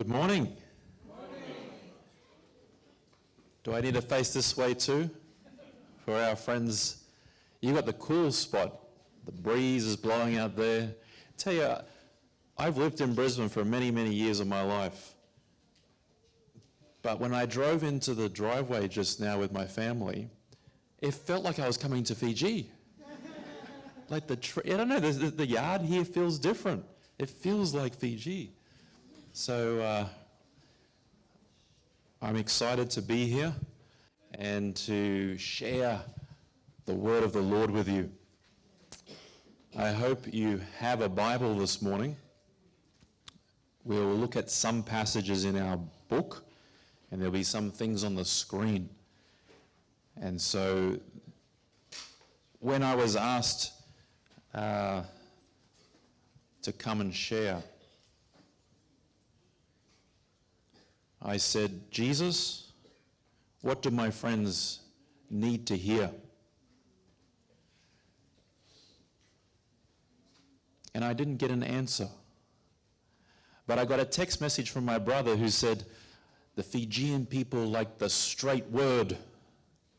Good morning. Do I need to face this way too? For our friends, you got the cool spot. The breeze is blowing out there. Tell you, I've lived in Brisbane for many, many years of my life. But when I drove into the driveway just now with my family, it felt like I was coming to Fiji. Like I don't know, the yard here feels different. It feels like Fiji. So I'm excited to be here and to share the word of the Lord with you. I hope you have a Bible this morning. We'll look at some passages in our book, and there'll be some things on the screen. And so when I was asked to come and share, I said, Jesus, what do my friends need to hear? And I didn't get an answer. But I got a text message from my brother who said, the Fijian people like the straight word.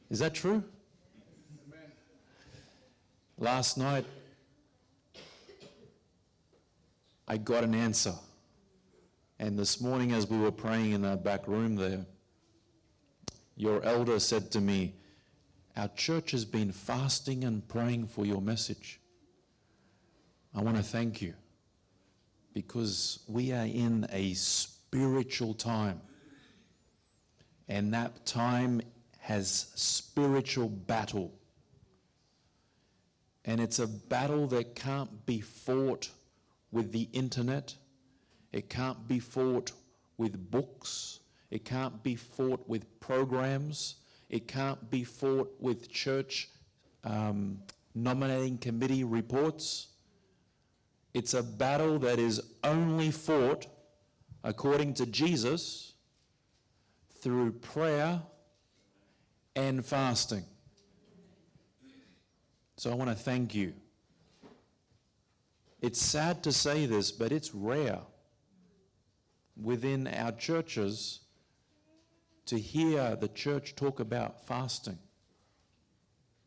Is that true? Amen. Last night, I got an answer. And this morning as we were praying in that back room there, your elder said to me, our church has been fasting and praying for your message. I want to thank you because we are in a spiritual time. And that time has spiritual battle. And it's a battle that can't be fought with the internet. It can't be fought with books. It can't be fought with programs. It can't be fought with church nominating committee reports. It's a battle that is only fought, according to Jesus, through prayer and fasting. So I want to thank you. It's sad to say this, but it's rare within our churches to hear the church talk about fasting.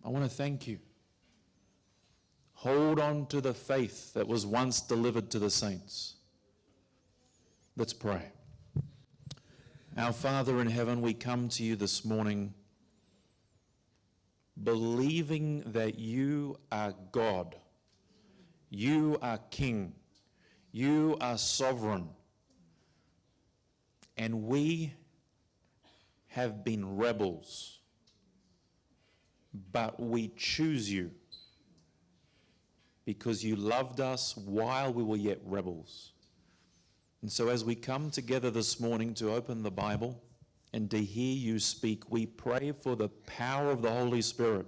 I want to thank you. Hold on to the faith that was once delivered to the saints. Let's pray. Our Father in heaven, we come to you this morning believing that you are God. You are King. You are sovereign. And we have been rebels, but we choose you because you loved us while we were yet rebels. And so as we come together this morning to open the Bible and to hear you speak, we pray for the power of the Holy Spirit.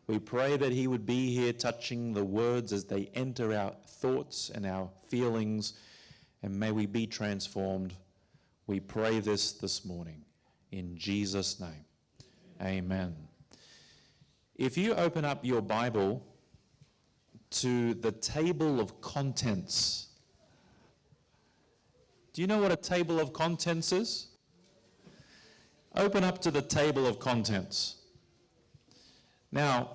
We pray that he would be here touching the words as they enter our thoughts and our feelings, and may we be transformed. We pray this morning in Jesus' name. Amen. If you open up your Bible to the table of contents, do you know what a table of contents is? Open up to the table of contents. Now,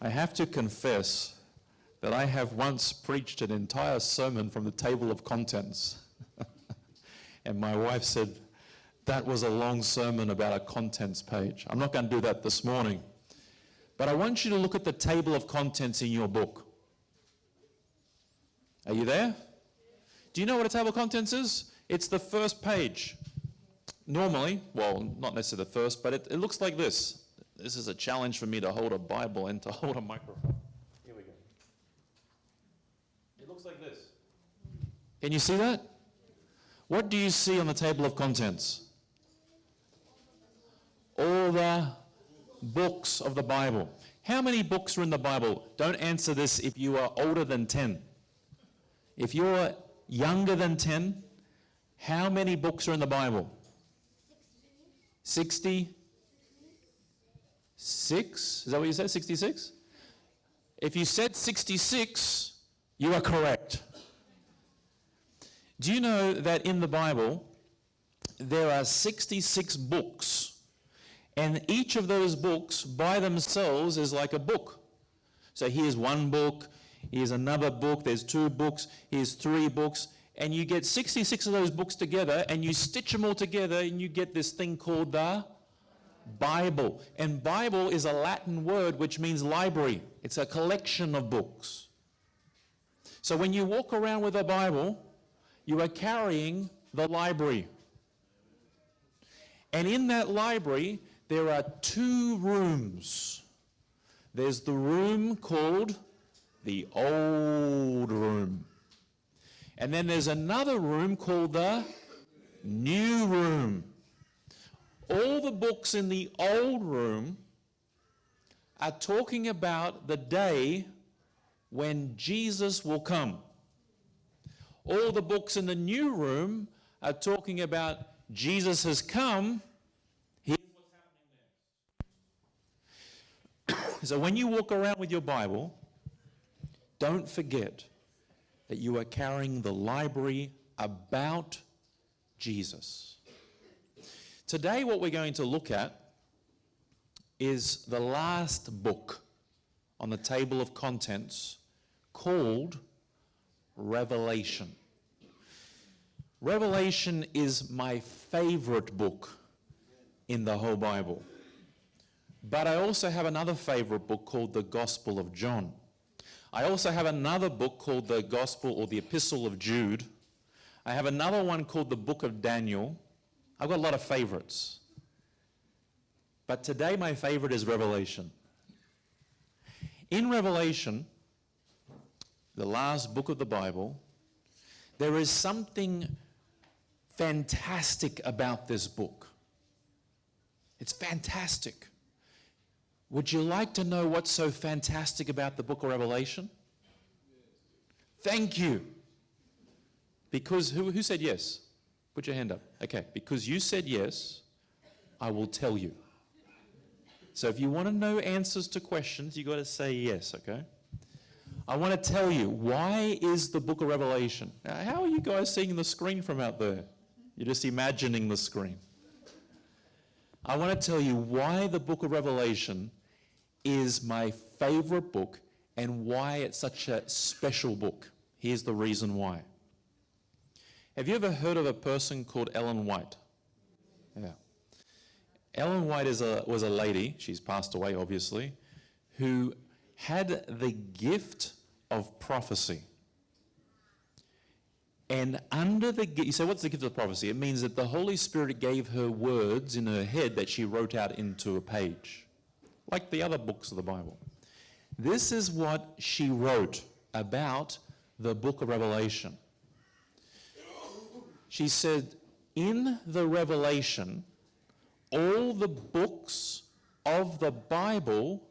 I have to confess that I have once preached an entire sermon from the table of contents. And my wife said, that was a long sermon about a contents page. I'm not going to do that this morning. But I want you to look at the table of contents in your book. Are you there? Do you know what a table of contents is? It's the first page. Normally, well, not necessarily the first, but it looks like this. This is a challenge for me to hold a Bible and to hold a microphone. Here we go. It looks like this. Can you see that? What do you see on the table of contents? All the books of the Bible. How many books are in the Bible? Don't answer this if you are older than 10. If you're younger than 10, how many books are in the Bible? 66? Is that what you said? 66? If you said 66, you are correct. Do you know that in the Bible, there are 66 books, and each of those books by themselves is like a book. So here's one book, here's another book, there's two books, here's three books, and you get 66 of those books together, and you stitch them all together, and you get this thing called the Bible. And Bible is a Latin word which means library. It's a collection of books. So when you walk around with a Bible, you are carrying the library. And in that library, there are two rooms. There's the room called the old room. And then there's another room called the new room. All the books in the old room are talking about the day when Jesus will come. All the books in the new room are talking about Jesus has come. Here's what's happening next. So when you walk around with your Bible, don't forget that you are carrying the library about Jesus. Today what we're going to look at is the last book on the table of contents called Revelation. Revelation is my favorite book in the whole Bible. But I also have another favorite book called the Gospel of John. I also have another book called the Gospel or the Epistle of Jude. I have another one called the Book of Daniel. I've got a lot of favorites. But today my favorite is Revelation. In Revelation, the last book of the Bible, there is something fantastic about this book. It's fantastic. Would you like to know what's so fantastic about the book of Revelation? Thank you. Because who said yes? Put your hand up. Okay, because you said yes, I will tell you. So if you want to know answers to questions, you've got to say yes, okay? I want to tell you, why is the book of Revelation? Now, how are you guys seeing the screen from out there? You're just imagining the screen. I want to tell you why the book of Revelation is my favorite book and why it's such a special book. Here's the reason why. Have you ever heard of a person called Ellen White? Yeah. Ellen White was a lady, she's passed away obviously, who had the gift of prophecy. And under the gift, you say, what's the gift of prophecy? It means that the Holy Spirit gave her words in her head that she wrote out into a page, like the other books of the Bible. This is what she wrote about the book of Revelation. She said, in the Revelation, all the books of the Bible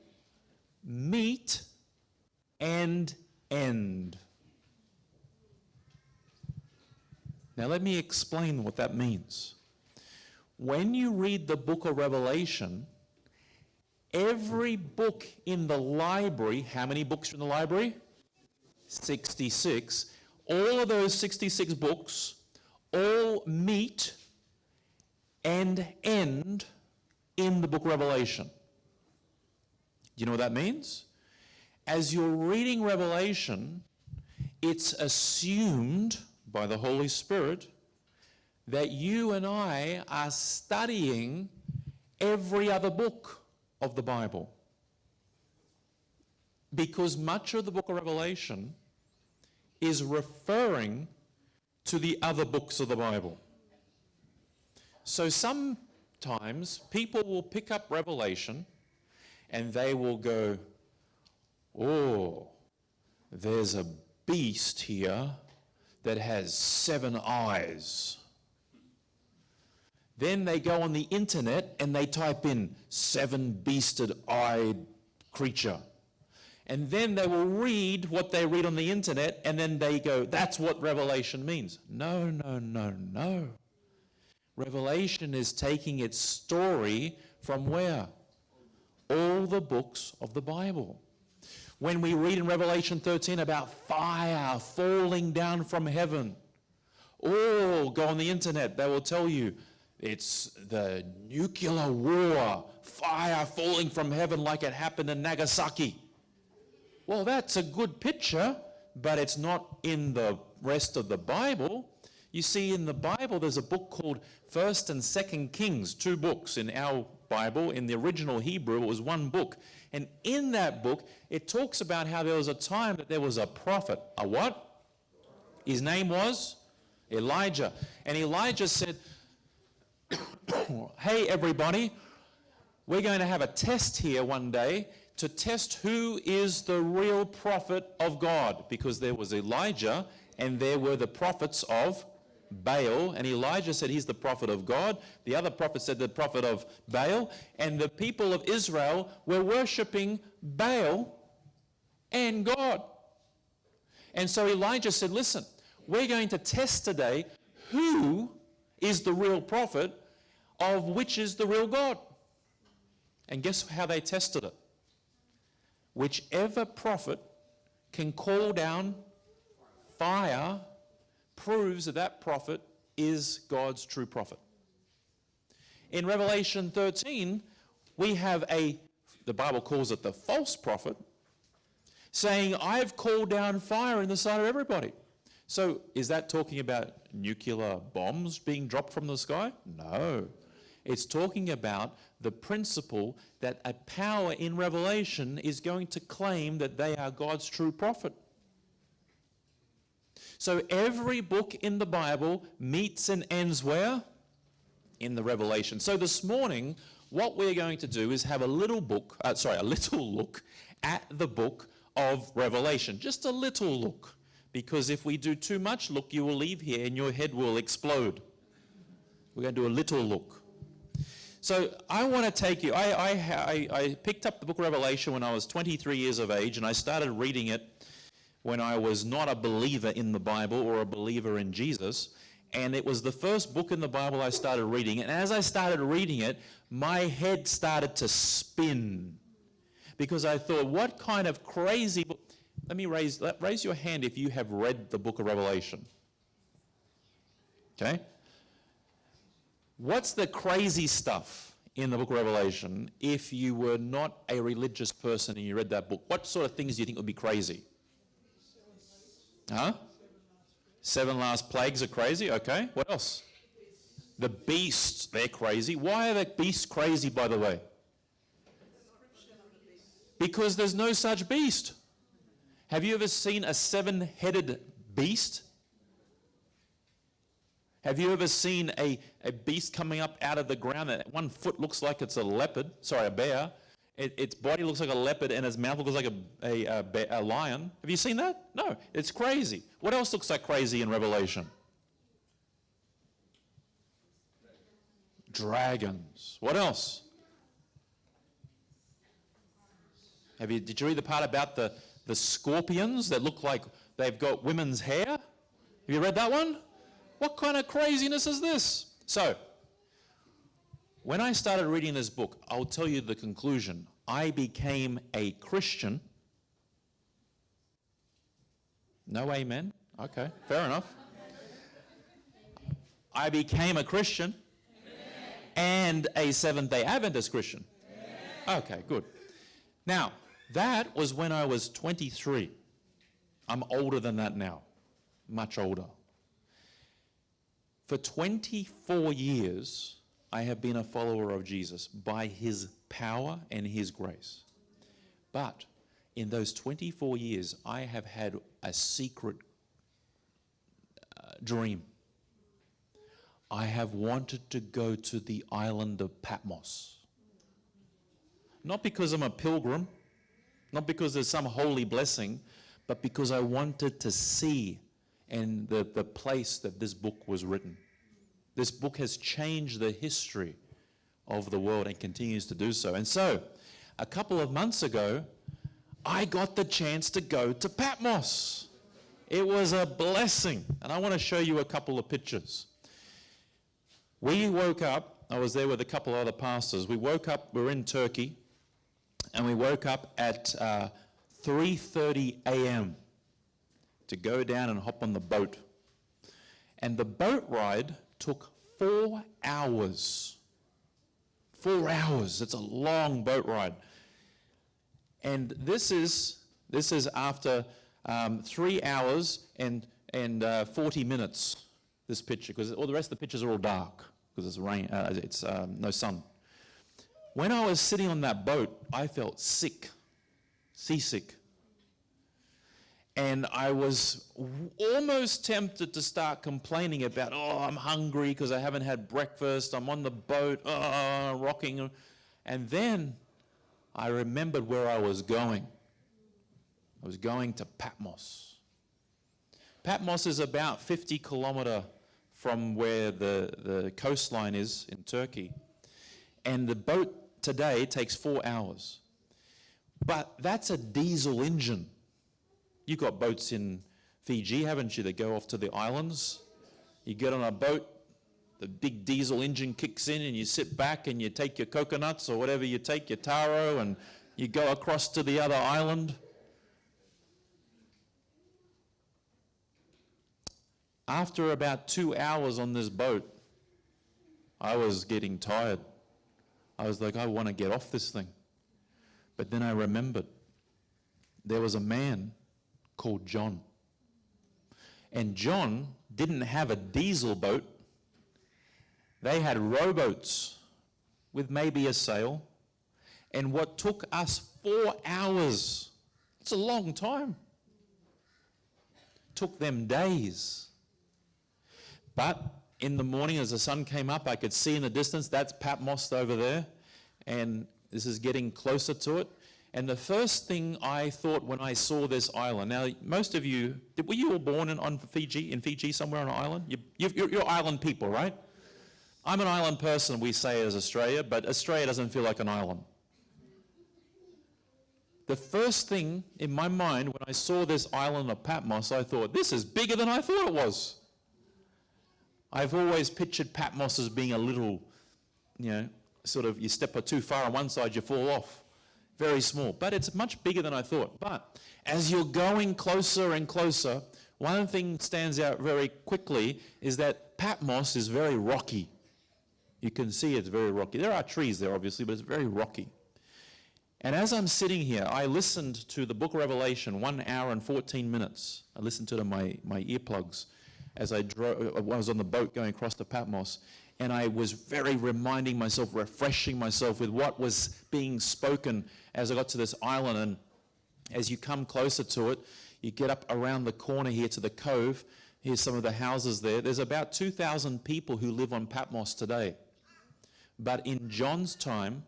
meet and end. Now let me explain what that means. When you read the book of Revelation, every book in the library, how many books are in the library? 66. All of those 66 books all meet and end in the book of Revelation. Do you know what that means? As you're reading Revelation, it's assumed by the Holy Spirit that you and I are studying every other book of the Bible. Because much of the book of Revelation is referring to the other books of the Bible. So sometimes people will pick up Revelation and they will go, oh, there's a beast here that has 7 eyes. Then they go on the internet and they type in 7-beasted-eyed creature. And then they will read what they read on the internet and then they go, that's what Revelation means. No, no, no, no. Revelation is taking its story from where? All the books of the Bible. When we read in Revelation 13 about fire falling down from heaven, Or go on the internet, they will tell you it's the nuclear war, fire falling from heaven like it happened in Nagasaki. Well, that's a good picture, but it's not in the rest of the Bible. You see, in the Bible, there's a book called 1st and 2nd Kings, 2 books in our Bible. In the original Hebrew, it was 1 book. And in that book, it talks about how there was a time that there was a prophet. A what? His name was Elijah. And Elijah said, hey, everybody, we're going to have a test here one day to test who is the real prophet of God. Because there was Elijah and there were the prophets of Baal. And Elijah said he's the prophet of God. The other prophet said the prophet of Baal. And the people of Israel were worshipping Baal and God. And so Elijah said, listen, we're going to test today who is the real prophet of which is the real God. And guess how they tested it? Whichever prophet can call down fire proves that that prophet is God's true prophet. In Revelation 13, we have the Bible calls it the false prophet, saying, I've called down fire in the sight of everybody. So is that talking about nuclear bombs being dropped from the sky? No. It's talking about the principle that a power in Revelation is going to claim that they are God's true prophet. So every book in the Bible meets and ends where? In the Revelation. So this morning, what we're going to do is have a little look at the book of Revelation. Just a little look. Because if we do too much look, you will leave here and your head will explode. We're going to do a little look. So I want to take you, I picked up the book of Revelation when I was 23 years of age, and I started reading it when I was not a believer in the Bible or a believer in Jesus. And it was the first book in the Bible I started reading. And as I started reading it, my head started to spin. Because I thought, what kind of crazy book? Raise your hand if you have read the book of Revelation. Okay? What's the crazy stuff in the book of Revelation if you were not a religious person and you read that book? What sort of things do you think would be crazy? Huh? 7 last plagues are crazy. Okay. What else? The beasts, they're crazy. Why are the beasts crazy, by the way? Because there's no such beast. Have you ever seen a 7-headed beast? Have you ever seen a beast coming up out of the ground that 1 foot looks like it's a bear? Its body looks like a leopard and its mouth looks like a lion. Have you seen that? No, it's crazy. What else looks like crazy in Revelation? Dragons. What else? Did you read the part about the scorpions that look like they've got women's hair? Have you read that one? What kind of craziness is this? So, when I started reading this book, I'll tell you the conclusion. I became a Christian. No amen? Okay, fair enough. I became a Christian and a Seventh-day Adventist Christian. Okay, good. Now, that was when I was 23. I'm older than that now, much older. For 24 years, I have been a follower of Jesus by his power and his grace. But in those 24 years, I have had a secret dream. I have wanted to go to the island of Patmos. Not because I'm a pilgrim, not because there's some holy blessing, but because I wanted to see and the place that this book was written. This book has changed the history of the world and continues to do so. And so, a couple of months ago, I got the chance to go to Patmos. It was a blessing. And I want to show you a couple of pictures. We woke up, I was there with a couple of other pastors. We woke up, we're in Turkey, and we woke up at 3:30 a.m. to go down and hop on the boat. And the boat ride took 4 hours. 4 hours. It's a long boat ride. And this is after 3 hours and 40 minutes, this picture, because all the rest of the pictures are all dark, because it's rain, it's no sun. When I was sitting on that boat, I felt sick, seasick. And I was almost tempted to start complaining about, oh, I'm hungry because I haven't had breakfast, I'm on the boat, rocking. And then I remembered where I was going. I was going to Patmos. Patmos is about 50 kilometers from where the coastline is in Turkey. And the boat today takes 4 hours. But that's a diesel engine. You've got boats in Fiji, haven't you, that go off to the islands? You get on a boat, the big diesel engine kicks in and you sit back and you take your coconuts or whatever you take, your taro, and you go across to the other island. After about 2 hours on this boat, I was getting tired. I was like, I want to get off this thing. But then I remembered there was a man called John. And John didn't have a diesel boat. They had rowboats with maybe a sail. And what took us 4 hours, it's a long time, took them days. But in the morning as the sun came up, I could see in the distance, that's Patmos over there. And this is getting closer to it. And the first thing I thought when I saw this island, now most of you, were you all born in Fiji somewhere on an island? You're island people, right? I'm an island person, we say as Australia, but Australia doesn't feel like an island. The first thing in my mind when I saw this island of Patmos, I thought, this is bigger than I thought it was. I've always pictured Patmos as being a little, sort of you step too far on one side, you fall off. Very small, but it's much bigger than I thought. But as you're going closer and closer, one thing stands out very quickly is that Patmos is very rocky. You can see it's very rocky. There are trees there, obviously, but it's very rocky. And as I'm sitting here, I listened to the book of Revelation 1 hour and 14 minutes. I listened to it on my earplugs as I was on the boat going across to Patmos. And I was very reminding myself, refreshing myself with what was being spoken as I got to this island. And as you come closer to it, you get up around the corner here to the cove. Here's some of the houses there. There's about 2,000 people who live on Patmos today. But in John's time,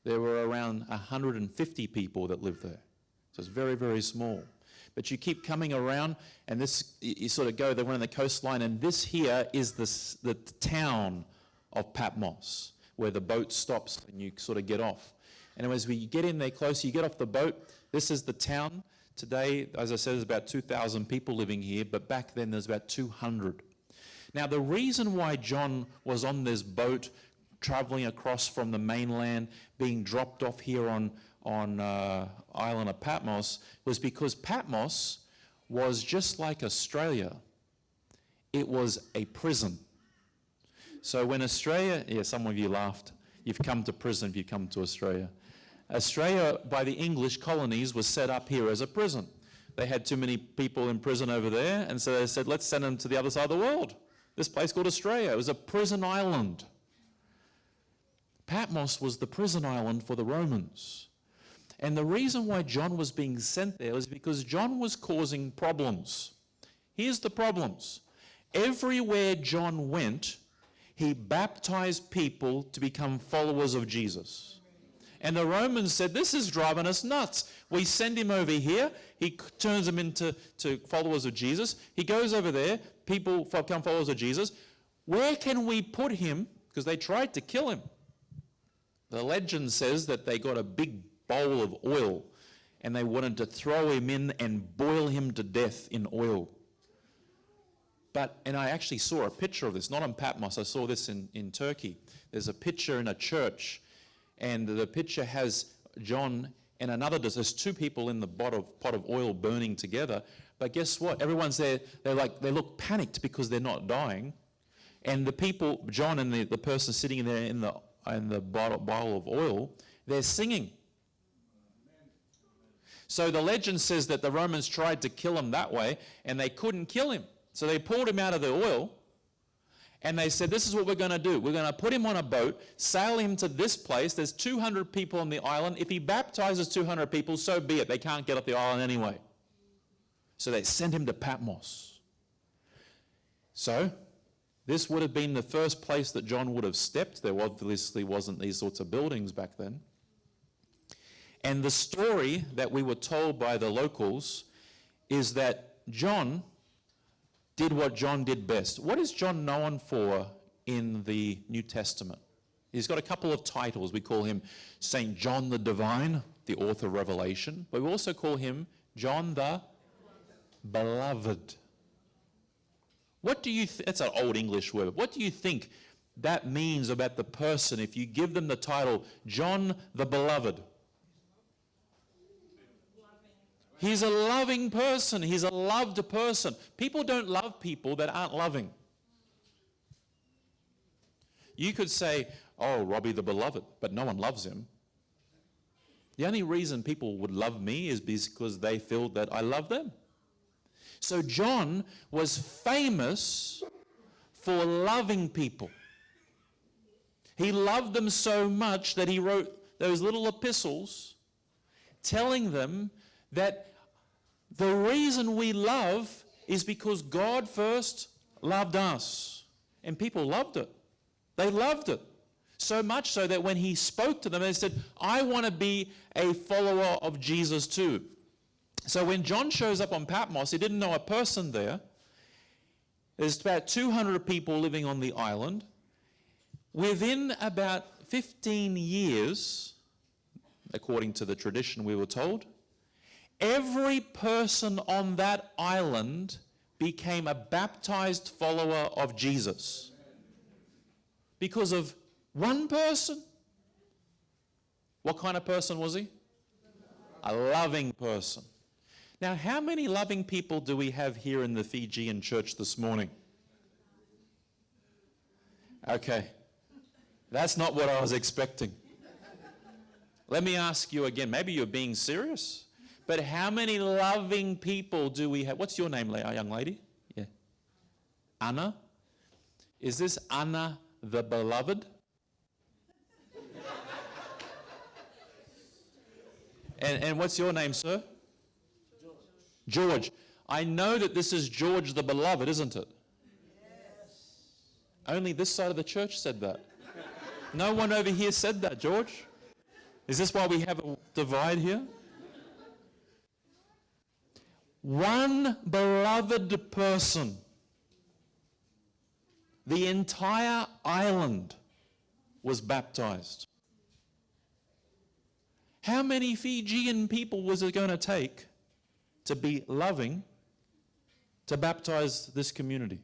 there were around 150 people that lived there. So it's very, very small. But you keep coming around, and this, you sort of go, they're on the coastline, and this here is the town of Patmos, where the boat stops and you sort of get off. And as we get in there closer, you get off the boat, this is the town. Today, as I said, there's about 2,000 people living here, but back then there's about 200. Now, the reason why John was on this boat, traveling across from the mainland, being dropped off here on island of Patmos, was because Patmos was just like Australia. It was a prison. So when Australia, some of you laughed, you've come to prison if you come to Australia. Australia, by the English colonies, was set up here as a prison. They had too many people in prison over there, and so they said, let's send them to the other side of the world. This place called Australia. It was a prison island. Patmos was the prison island for the Romans. And the reason why John was being sent there was because John was causing problems. Here's the problems. Everywhere John went, he baptized people to become followers of Jesus. And the Romans said, this is driving us nuts. We send him over here. He turns them into followers of Jesus. He goes over there. People become followers of Jesus. Where can we put him? Because they tried to kill him. The legend says that they got a big bowl of oil and they wanted to throw him in and boil him to death in oil. And I actually saw a picture of this, not on Patmos, I saw this in Turkey. There's a picture in a church, and the picture has John and there's two people in the pot of oil burning together, But guess what? Everyone's there, they look panicked because they're not dying. And the people, John and the person sitting there in the bottle of oil, they're singing. So the legend says that the Romans tried to kill him that way, and they couldn't kill him. So they pulled him out of the oil, and they said, this is what we're going to do. We're going to put him on a boat, sail him to this place. There's 200 people on the island. If he baptizes 200 people, so be it. They can't get off the island anyway. So they sent him to Patmos. So this would have been the first place that John would have stepped. There obviously wasn't these sorts of buildings back then. And the story that we were told by the locals is that John did what John did best. What is John known for in the New Testament? He's got a couple of titles. We call him St. John the Divine, the author of Revelation, but we also call him John the Beloved. What do you that's an old English word. What do you think that means about the person if you give them the title John the Beloved? He's a loving person. He's a loved person. People don't love people that aren't loving. You could say, oh, Robbie the Beloved, but no one loves him. The only reason people would love me is because they feel that I love them. So John was famous for loving people. He loved them so much that he wrote those little epistles telling them that the reason we love is because God first loved us. And people loved it. They loved it. So much so that when he spoke to them, they said, I want to be a follower of Jesus too. So when John shows up on Patmos, he didn't know a person there. There's about 200 people living on the island. Within about 15 years, according to the tradition we were told, every person on that island became a baptized follower of Jesus. Because of one person. What kind of person was he? A loving person. Now, how many loving people do we have here in the Fijian church this morning? Okay. That's not what I was expecting. Let me ask you again. Maybe you're being serious. But how many loving people do we have? What's your name, young lady? Yeah. Anna? Is this Anna the Beloved? And what's your name, sir? George. I know that this is George the Beloved, isn't it? Yes. Only this side of the church said that. No one over here said that, George. Is this why we have a divide here? One beloved person. The entire island was baptized. How many Fijian people was it going to take to be loving to baptize this community?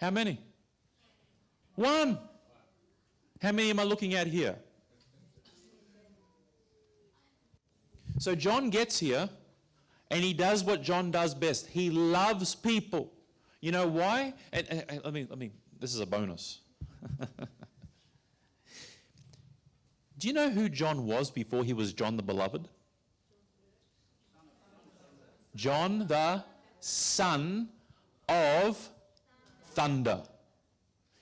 How many? One. How many am I looking at here? So John gets here and he does what John does best. He loves people. You know why? And let me, this is a bonus. Do you know who John was before he was John the Beloved? John the Son of Thunder.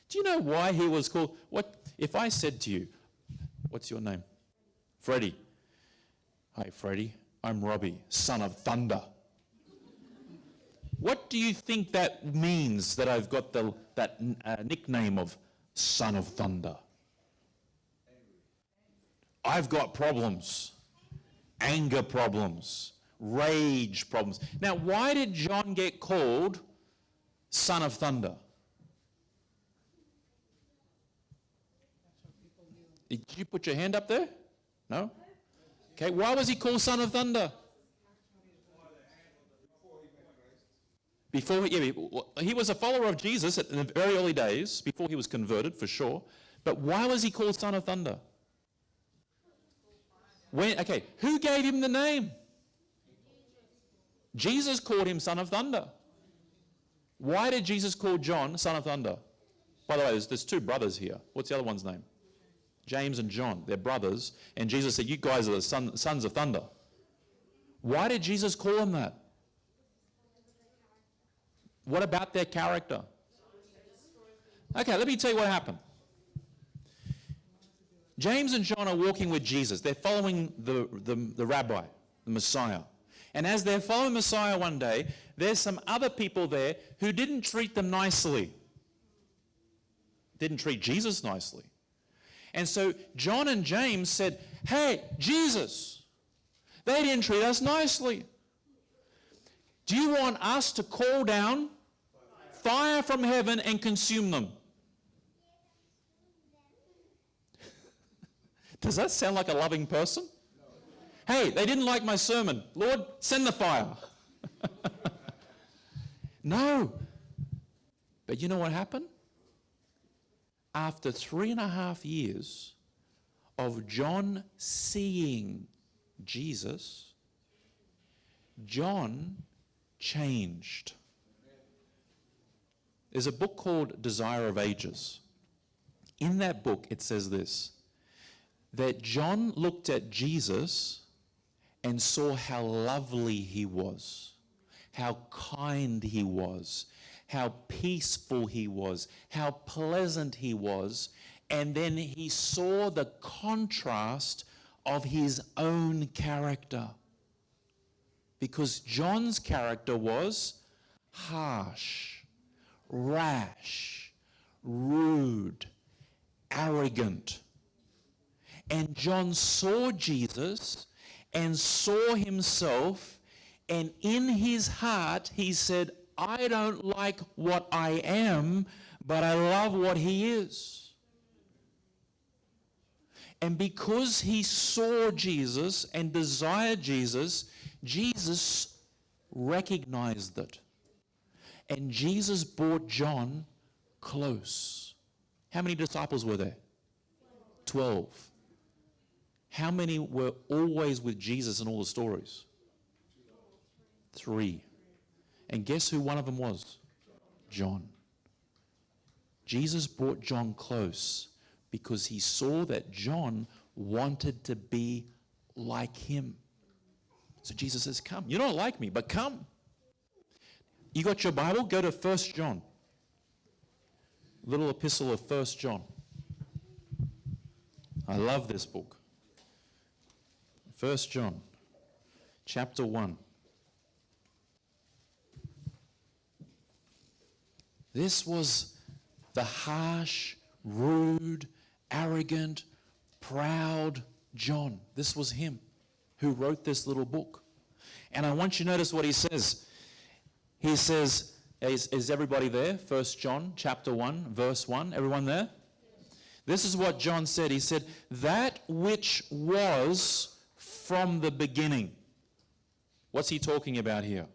Do you know why he was called? What if I said to you, what's your name? Freddie. Hi, Freddie. I'm Robbie, son of thunder. What do you think that means that I've got that nickname of son of thunder? I've got problems, anger problems, rage problems. Now, why did John get called son of thunder? Did you put your hand up there? No? Okay, why was he called son of thunder? He was a follower of Jesus in the very early days, before he was converted, for sure. But why was he called son of thunder? Who gave him the name? Jesus called him son of thunder. Why did Jesus call John son of thunder? By the way, there's two brothers here. What's the other one's name? James and John. They're brothers. And Jesus said, you guys are the sons of thunder. Why did Jesus call them that? What about their character? Okay, let me tell you what happened. James and John are walking with Jesus. They're following the rabbi, the Messiah. And as they're following Messiah one day, there's some other people there who didn't treat them nicely. Didn't treat Jesus nicely. And so John and James said, hey, Jesus, they didn't treat us nicely. Do you want us to call down fire from heaven and consume them? Does that sound like a loving person? Hey, they didn't like my sermon. Lord, send the fire. No. But you know what happened? After 3.5 years of John seeing Jesus, John changed. There's a book called Desire of Ages. In that book, it says this, that John looked at Jesus and saw how lovely he was, how kind he was, how peaceful he was, how pleasant he was, and then he saw the contrast of his own character. Because John's character was harsh, rash, rude, arrogant. And John saw Jesus and saw himself, and in his heart he said, I don't like what I am, but I love what he is. And because he saw Jesus and desired Jesus, Jesus recognized it. And Jesus brought John close. How many disciples were there? 12. How many were always with Jesus in all the stories? 3. And guess who one of them was? John. Jesus brought John close because he saw that John wanted to be like him. So Jesus says, come. You don't like me, but come. You got your Bible? Go to 1 John. Little epistle of 1 John. I love this book. 1 John, chapter 1. This was the harsh, rude, arrogant, proud John. This was him who wrote this little book. And I want you to notice what he says. He says, is everybody there? 1 John chapter 1, verse 1. Everyone there? This is what John said. He said, that which was from the beginning. What's he talking about here?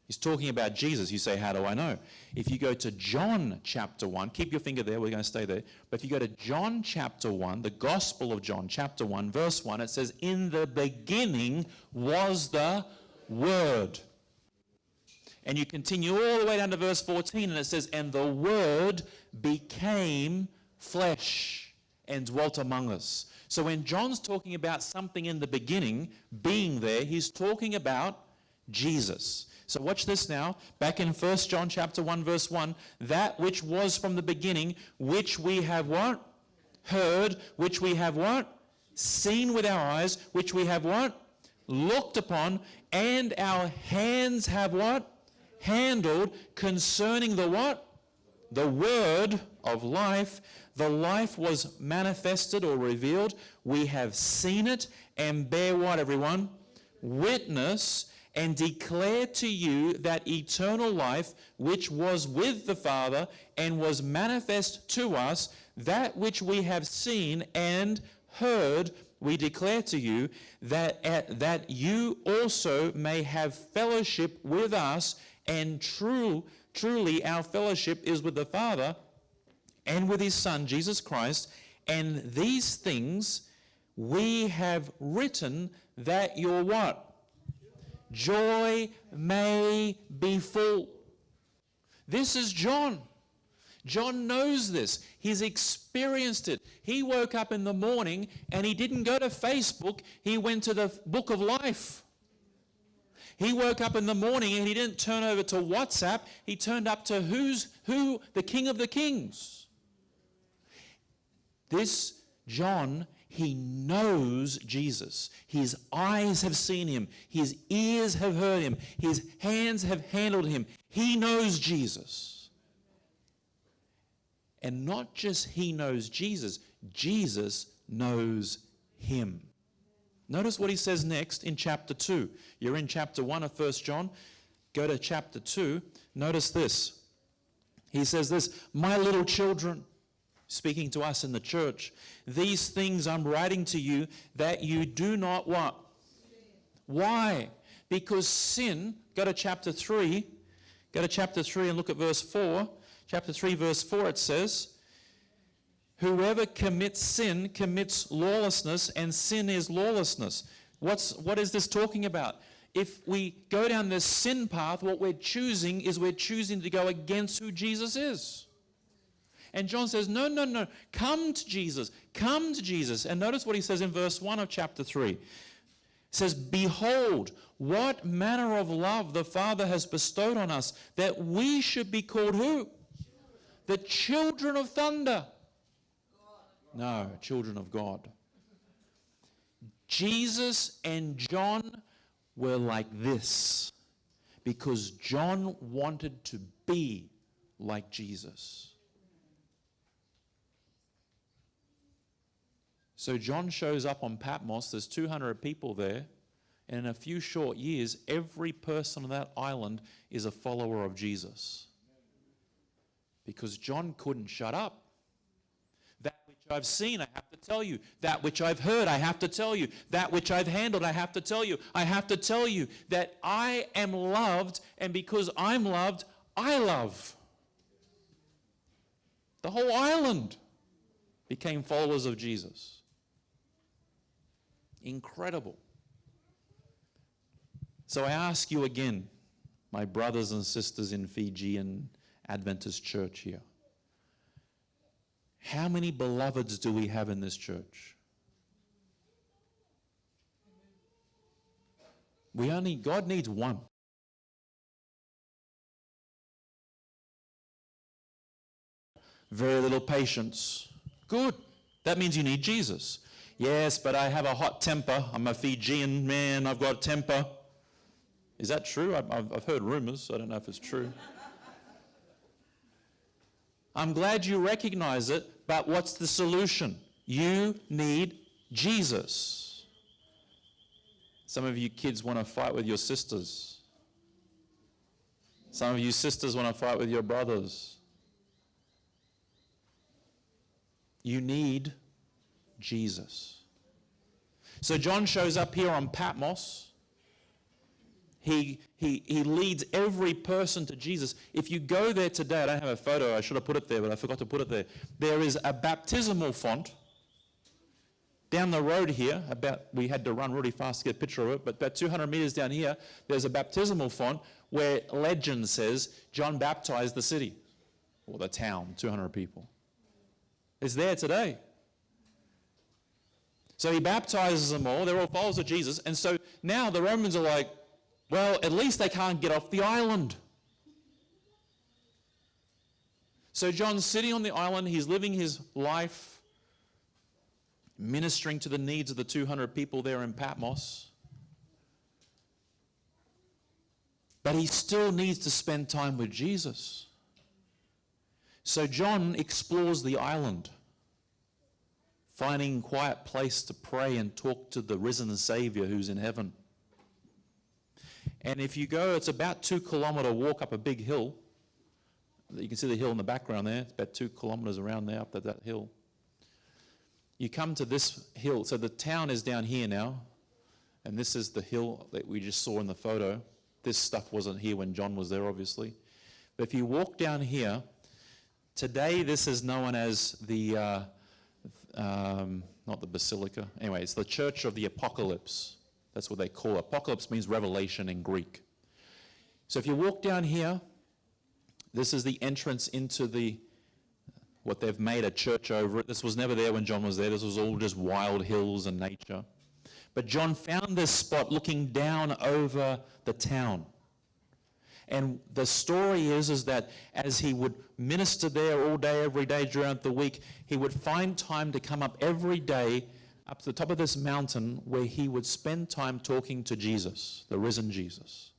He's talking about Jesus. You say, how do I know? If you go to John chapter 1, keep your finger there, we're going to stay there. But if you go to John chapter 1, the Gospel of John chapter 1, verse 1, it says, in the beginning was the Word. And you continue all the way down to verse 14, and it says, and the Word became flesh and dwelt among us. So when John's talking about something in the beginning being there, he's talking about Jesus. So watch this now. Back in 1 John chapter 1, verse 1, that which was from the beginning, which we have what? Heard, which we have what? Seen with our eyes, which we have what? Looked upon, and our hands have what? Handled concerning the what? The word of life. The life was manifested or revealed. We have seen it and bear what, everyone? Witness, and declare to you that eternal life which was with the Father and was manifest to us, that which we have seen and heard, we declare to you, that you also may have fellowship with us, and truly our fellowship is with the Father and with his Son, Jesus Christ, and these things we have written that your what? joy may be full. This is John. John knows this. He's experienced it. He woke up in the morning and he didn't go to Facebook. He went to the book of life. He woke up in the morning and he didn't turn over to WhatsApp. He turned up to who? The King of the Kings. This John, he knows Jesus. His eyes have seen him. His ears have heard him. His hands have handled him. He knows Jesus. And not just he knows Jesus, Jesus knows him. Notice what he says next in chapter 2. You're in chapter 1 of 1 John. Go to chapter 2. Notice this. He says this, my little children, speaking to us in the church, these things I'm writing to you that you do not what? Why? Because sin, go to chapter 3. Go to chapter 3 and look at verse 4. Chapter 3, verse 4, it says, whoever commits sin commits lawlessness, and sin is lawlessness. What is this talking about? If we go down this sin path, what we're choosing to go against who Jesus is. And John says, no, come to Jesus, come to Jesus. And notice what he says in verse 1 of chapter 3. It says, behold, what manner of love the Father has bestowed on us, that we should be called who? The children of thunder. No, children of God. Jesus and John were like this because John wanted to be like Jesus. So John shows up on Patmos. There's 200 people there. And in a few short years, every person on that island is a follower of Jesus. Because John couldn't shut up. That which I've seen, I have to tell you. That which I've heard, I have to tell you. That which I've handled, I have to tell you. I have to tell you that I am loved, and because I'm loved, I love. The whole island became followers of Jesus. Incredible. So I ask you again, my brothers and sisters in Fijian Adventist church here, how many beloveds do we have in this church? God needs one. Very little patience. Good. That means you need Jesus. Yes, but I have a hot temper. I'm a Fijian man. I've got a temper. Is that true? I've heard rumors. I don't know if it's true. I'm glad you recognize it, but what's the solution? You need Jesus. Some of you kids want to fight with your sisters. Some of you sisters want to fight with your brothers. You need Jesus. So John shows up here on Patmos. He leads every person to Jesus. If you go there today, I don't have a photo, I should have put it there, but I forgot to put it there. There is a baptismal font down the road here, we had to run really fast to get a picture of it, but about 200 meters down here, there's a baptismal font where legend says John baptized the city, or the town, 200 people. It's there today. So he baptizes them all, they're all followers of Jesus, and so now the Romans are like, well, at least they can't get off the island. So John's sitting on the island, he's living his life, ministering to the needs of the 200 people there in Patmos. But he still needs to spend time with Jesus. So John explores the island, finding a quiet place to pray and talk to the risen Savior who's in heaven. And if you go, it's about 2 kilometer walk up a big hill. You can see the hill in the background there. It's about 2 kilometers around there up that hill. You come to this hill. So the town is down here now. And this is the hill that we just saw in the photo. This stuff wasn't here when John was there, obviously. But if you walk down here, today this is known as the, not the Basilica. Anyway, it's the Church of the Apocalypse. That's what they call it. Apocalypse means revelation in Greek. So if you walk down here, this is the entrance into what they've made a church over it. This was never there when John was there. This was all just wild hills and nature. But John found this spot looking down over the town. And the story is that as he would minister there all day, every day throughout the week, he would find time to come up every day up to the top of this mountain where he would spend time talking to Jesus, the risen Jesus.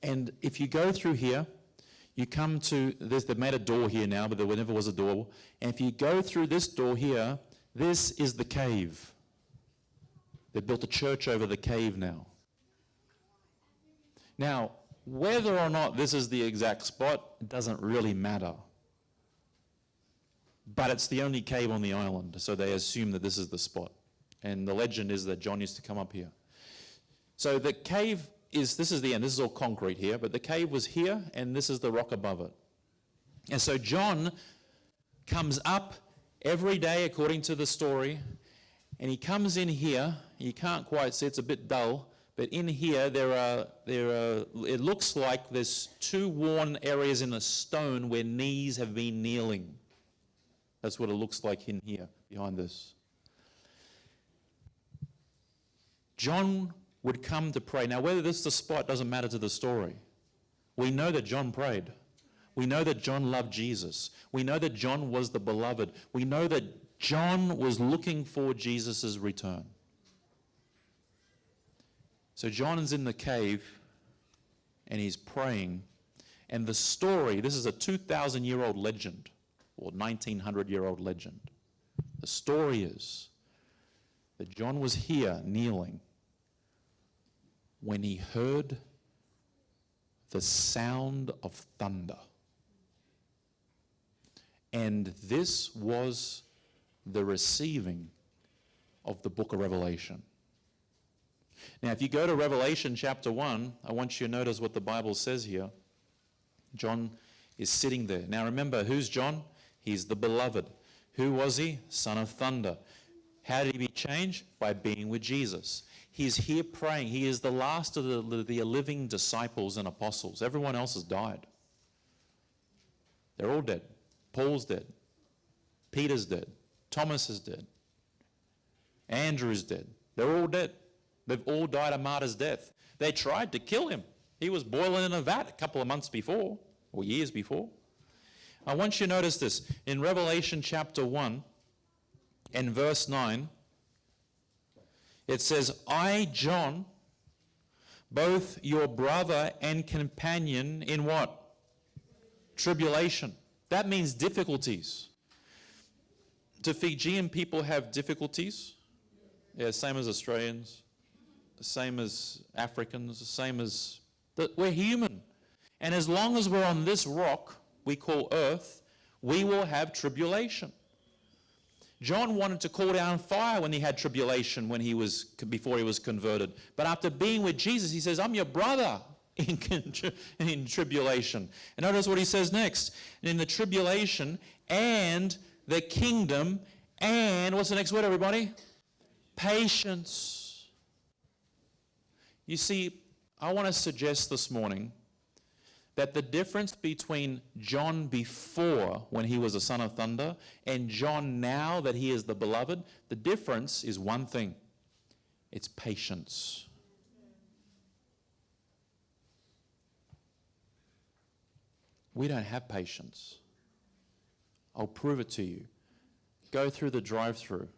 And if you go through here, you come to this. They've made a door here now, but there never was a door. And if you go through this door here, this is the cave. They've built a church over the cave now. Now, whether or not this is the exact spot, it doesn't really matter. But it's the only cave on the island, so they assume that this is the spot. And the legend is that John used to come up here. So the cave this is the end. This is all concrete here, but the cave was here, and this is the rock above it. And so John comes up every day, according to the story, and he comes in here. You can't quite see, it's a bit dull, but in here it looks like there's two worn areas in the stone where knees have been kneeling. That's what it looks like in here, behind this. John would come to pray. Now, whether this is the spot doesn't matter to the story. We know that John prayed. We know that John loved Jesus. We know that John was the beloved. We know that John was looking for Jesus' return. So John is in the cave and he's praying. And the story, this is a 2,000-year-old legend, or 1,900-year-old legend. The story is that John was here kneeling when he heard the sound of thunder. And this was the receiving of the book of Revelation. Now, if you go to Revelation chapter 1, I want you to notice what the Bible says here. John is sitting there. Now remember, who's John? He's the beloved. Who was he? Son of thunder. How did he be changed? By being with Jesus. He's here praying. He is the last of the living disciples and apostles. Everyone else has died. They're all dead. Paul's dead. Peter's dead. Thomas is dead. Andrew's dead. They're all dead. They've all died a martyr's death. They tried to kill him. He was boiling in a vat a couple of months before, or years before. I want you to notice this. In Revelation chapter 1 and verse 9, it says, I, John, both your brother and companion in what? Tribulation. That means difficulties. Do Fijian people have difficulties? Yeah, same as Australians, same as Africans, same as... We're human. And as long as we're on this rock we call earth, we will have tribulation. John wanted to call down fire when he had tribulation before he was converted. But after being with Jesus, he says, I'm your brother in tribulation. And notice what he says next. In the tribulation and the kingdom and, what's the next word, everybody? Patience. You see, I want to suggest this morning that the difference between John before, when he was the son of thunder, and John now that he is the beloved, the difference is one thing. It's patience. We don't have patience. I'll prove it to you. Go through the drive-through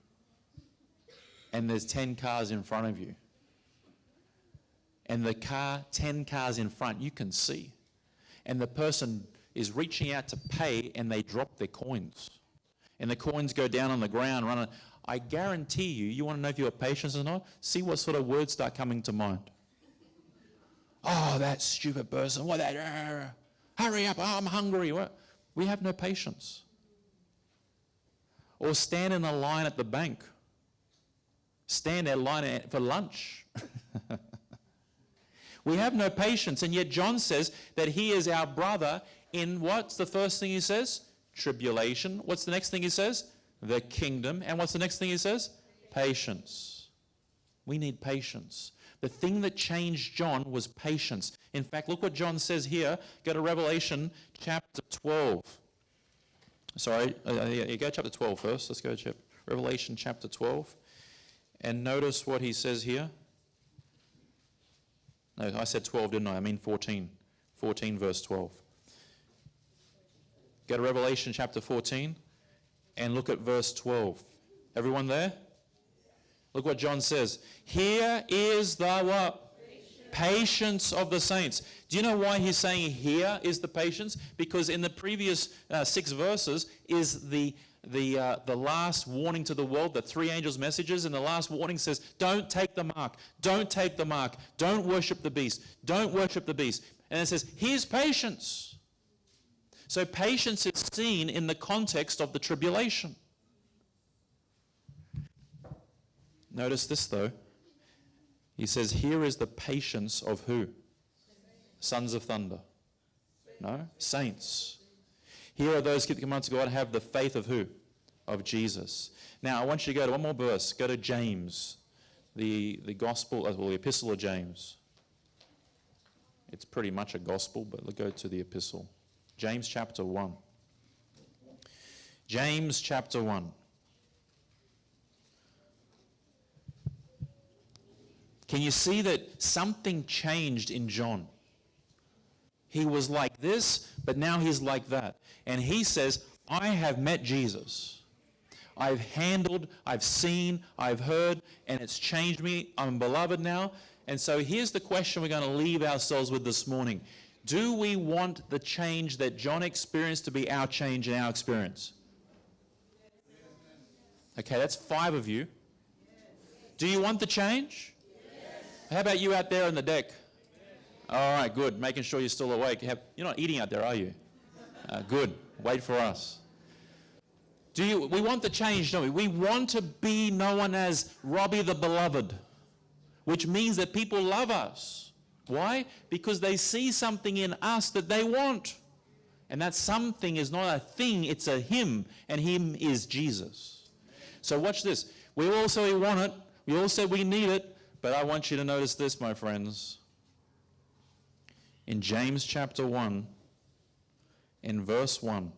and there's 10 cars in front of you. And the car, 10 cars in front, you can see. And the person is reaching out to pay and they drop their coins. And the coins go down on the ground, running. I guarantee you want to know if you have patience or not? See what sort of words start coming to mind. Oh, that stupid person. What that? Hurry up, I'm hungry. What? We have no patience. Or stand in a line at the bank. Stand in line for lunch. We have no patience, and yet John says that he is our brother in what's the first thing he says? Tribulation. What's the next thing he says? The kingdom. And what's the next thing he says? Patience. We need patience. The thing that changed John was patience. In fact, look what John says here. Go to Revelation chapter 12. Sorry, you go chapter 12 first. Let's go to Revelation chapter 12. And notice what he says here. No, I said 12, didn't I? I mean 14. 14 verse 12. Go to Revelation chapter 14 and look at verse 12. Everyone there? Look what John says. Here is the what? Patience of the saints. Do you know why he's saying here is the patience? Because in the previous 6 verses is the last warning to the world, the 3 angels' messages, and the last warning says, don't take the mark, don't take the mark, don't worship the beast, don't worship the beast. And it says, here's patience. So patience is seen in the context of the tribulation. Notice this though. He says, here is the patience of who? Sons of thunder. No? Saints. Here are those who keep the commandments of God and have the faith of who? Of Jesus. Now, I want you to go to one more verse. Go to James, the gospel, well, the epistle of James. It's pretty much a gospel, but let's go to the epistle. James chapter 1. James chapter 1. Can you see that something changed in John? He was like this, but now he's like that. And he says, I have met Jesus. I've handled, I've seen, I've heard, and it's changed me. I'm beloved now. And so here's the question we're going to leave ourselves with this morning. Do we want the change that John experienced to be our change and our experience? Okay, that's 5 of you. Do you want the change? How about you out there on the deck? All right, good. Making sure you're still awake. You're not eating out there, are you? Good. Wait for us. We want the change, don't we? We want to be known as Robbie the Beloved, which means that people love us. Why? Because they see something in us that they want. And that something is not a thing, it's a him, and him is Jesus. So watch this. We all say we want it. We all say we need it. But I want you to notice this, my friends. In James chapter 1, in verse 1,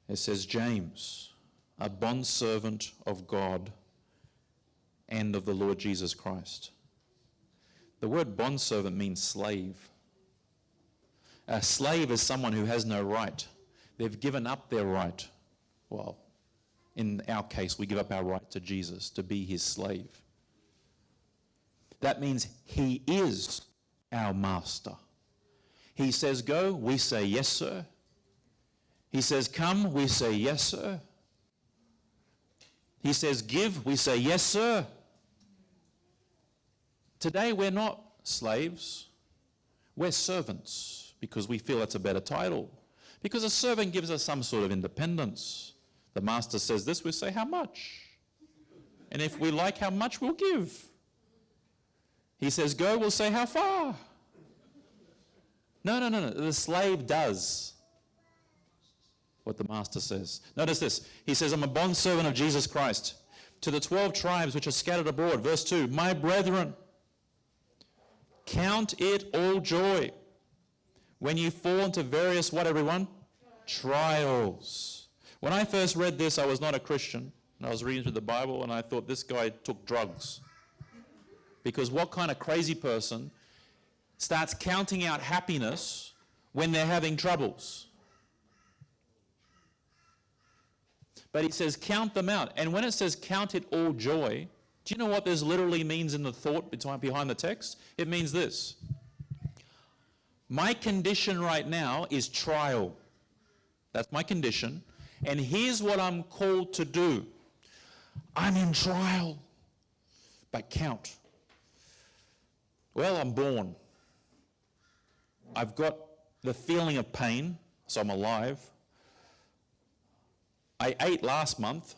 it says, James, a bondservant of God and of the Lord Jesus Christ. The word bondservant means slave. A slave is someone who has no right. They've given up their right. Well, in our case, we give up our right to Jesus to be his slave. That means he is our master. He says go, we say yes, sir. He says come, we say yes, sir. He says give, we say yes, sir. Today we're not slaves. We're servants because we feel that's a better title. Because a servant gives us some sort of independence. The master says this, we say how much. And if we like how much, we'll give. He says go, we'll say how far. No. The slave does what the master says. Notice this. He says, I'm a bondservant of Jesus Christ to the 12 tribes which are scattered abroad. Verse 2, my brethren, count it all joy when you fall into various, what everyone? Trials. When I first read this, I was not a Christian. And I was reading through the Bible and I thought this guy took drugs. Because what kind of crazy person starts counting out happiness when they're having troubles? But he says count them out. And when it says count it all joy, do you know what this literally means in the thought behind the text? It means this. My condition right now is trial. That's my condition. And here's what I'm called to do. I'm in trial. But count. Well, I'm born. I've got the feeling of pain, so I'm alive. I ate last month.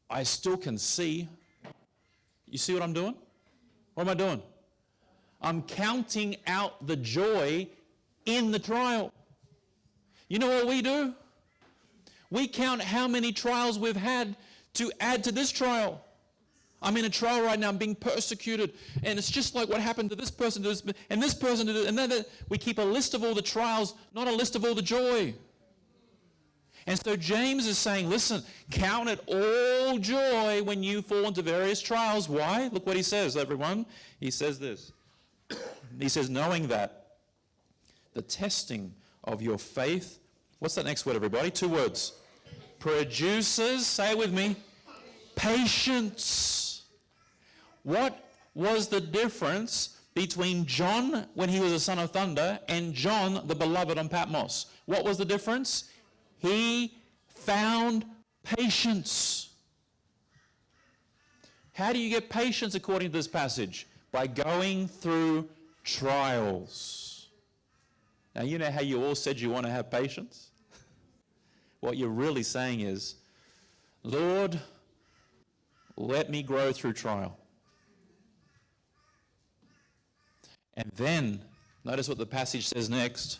I still can see. You see what I'm doing? What am I doing? I'm counting out the joy in the trial. You know what we do? We count how many trials we've had to add to this trial. I'm in a trial right now, I'm being persecuted, and it's just like what happened to this person, and this person, and then we keep a list of all the trials, not a list of all the joy. And so James is saying, listen, count it all joy when you fall into various trials. Why? Look what he says, everyone. He says this. He says, knowing that the testing of your faith, what's that next word, everybody? 2 words. Produces, say it with me, patience. What was the difference between John, when he was a son of thunder, and John, the beloved on Patmos? What was the difference? He found patience. How do you get patience according to this passage? By going through trials. Now, you know how you all said you want to have patience? What you're really saying is, Lord, let me grow through trial. And then, notice what the passage says next.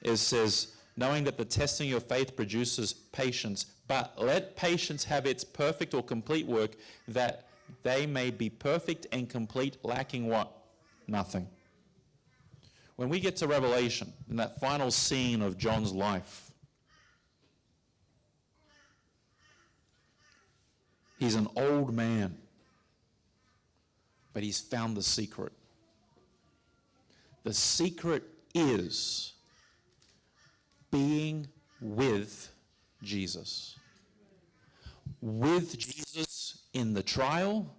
It says, knowing that the testing of your faith produces patience, but let patience have its perfect or complete work, that they may be perfect and complete, lacking what? Nothing. When we get to Revelation, in that final scene of John's life, he's an old man, but he's found the secret. The secret is being with Jesus. With Jesus in the trial,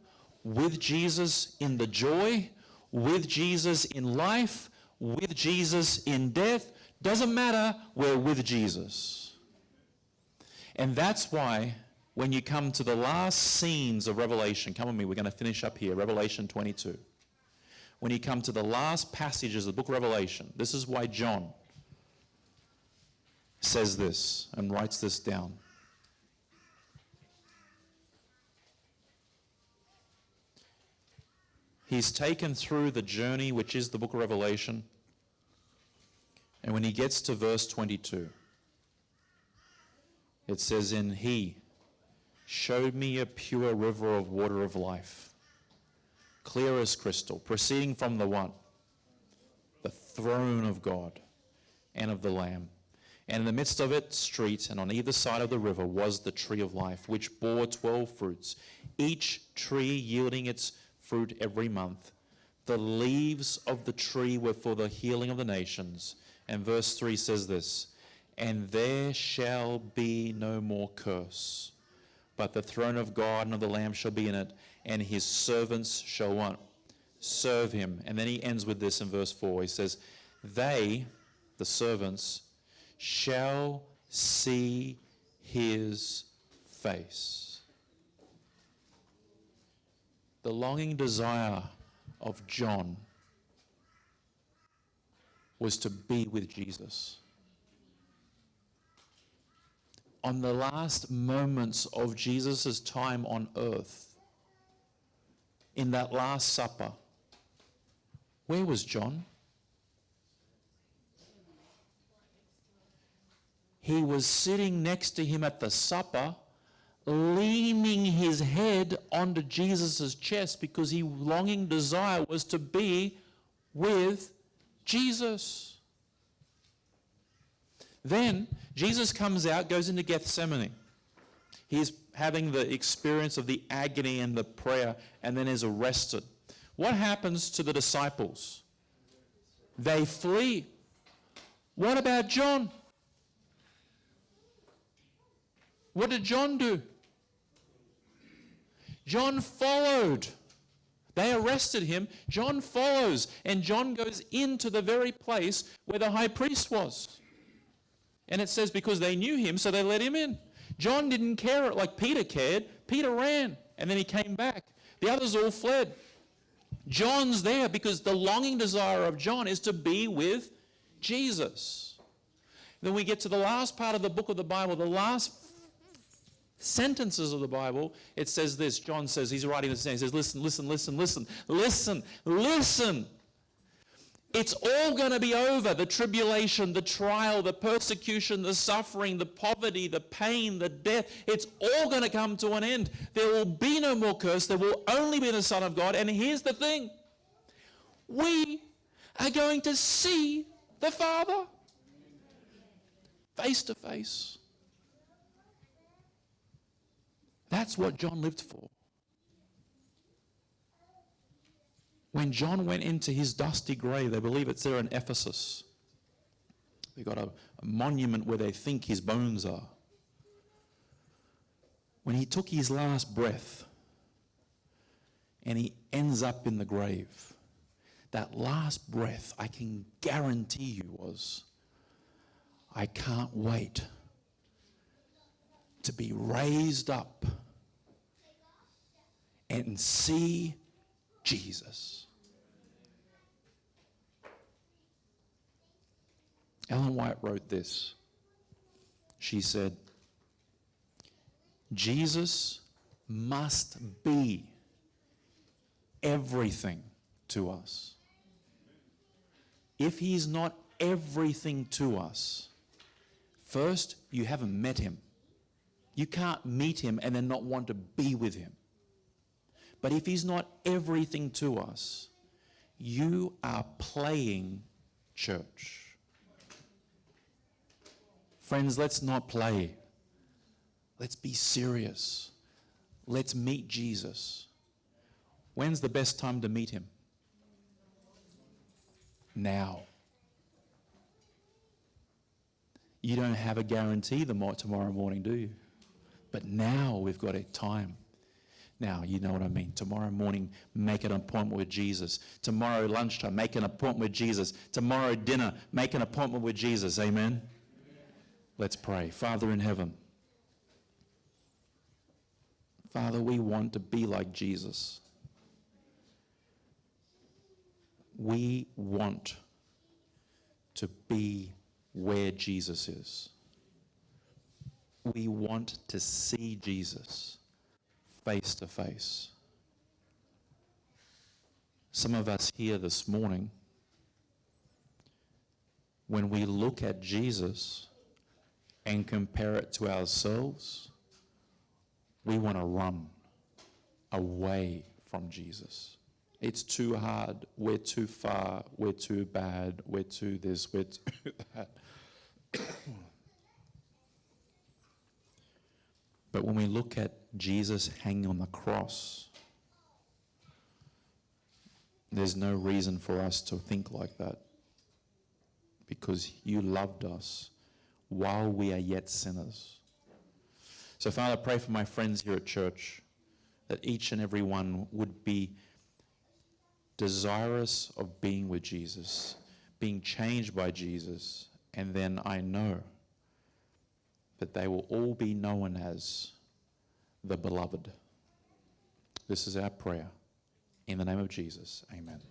with Jesus in the joy, with Jesus in life, with Jesus in death. Doesn't matter, we're with Jesus. And that's why when you come to the last scenes of Revelation, come with me, we're going to finish up here, Revelation 22. When you come to the last passages of the book of Revelation, this is why John says this and writes this down. He's taken through the journey, which is the book of Revelation, and when he gets to verse 22, it says, "And he showed me a pure river of water of life, clear as crystal, proceeding from the one, the throne of God and of the Lamb. And in the midst of it, street, and on either side of the river was the tree of life, which bore 12 fruits, each tree yielding its fruit every month. The leaves of the tree were for the healing of the nations." And verse 3 says this, "And there shall be no more curse, but the throne of God and of the Lamb shall be in it, and his servants shall what? Serve him." And then he ends with this in verse 4. He says, "They," the servants, "shall see his face." The longing desire of John was to be with Jesus. On the last moments of Jesus' time on earth, in that Last Supper, where was John? He was sitting next to him at the supper, leaning his head onto Jesus' chest because his longing desire was to be with Jesus. Then Jesus comes out, goes into Gethsemane. He's having the experience of the agony and the prayer, and then is arrested. What happens to the disciples? They flee. What about John? What did John do? John followed. They arrested him. John follows, and John goes into the very place where the high priest was. And it says because they knew him, so they let him in. John didn't care like Peter cared. Peter ran, and then he came back. The others all fled. John's there because the longing desire of John is to be with Jesus. Then we get to the last part of the book of the Bible, the last sentences of the Bible. It says this. John says, he's writing this down. He says, listen. It's all going to be over. The tribulation, the trial, the persecution, the suffering, the poverty, the pain, the death. It's all going to come to an end. There will be no more curse. There will only be the Son of God. And here's the thing. We are going to see the Father face to face. That's what John lived for. When John went into his dusty grave, they believe it's there in Ephesus. They've got a monument where they think his bones are. When he took his last breath and he ends up in the grave, that last breath, I can guarantee you was, I can't wait to be raised up and see Jesus. Ellen White wrote this. She said, Jesus must be everything to us. If he's not everything to us, first, you haven't met him. You can't meet him and then not want to be with him. But if he's not everything to us, you are playing church. Friends, let's not play. Let's be serious. Let's meet Jesus. When's the best time to meet him? Now. You don't have a guarantee tomorrow morning, do you? But now we've got a time. Now, you know what I mean. Tomorrow morning, make an appointment with Jesus. Tomorrow lunchtime, make an appointment with Jesus. Tomorrow dinner, make an appointment with Jesus. Amen? Let's pray. Father in heaven, Father, we want to be like Jesus. We want to be where Jesus is. We want to see Jesus face to face. Some of us here this morning, when we look at Jesus and compare it to ourselves, we want to run away from Jesus. It's too hard, we're too far, we're too bad, we're too this, we're too that. But when we look at Jesus hanging on the cross, there's no reason for us to think like that, because you loved us while we are yet sinners. So Father, I pray for my friends here at church that each and every one would be desirous of being with Jesus, being changed by Jesus, and then I know that they will all be known as the beloved. This is our prayer. In the name of Jesus, amen.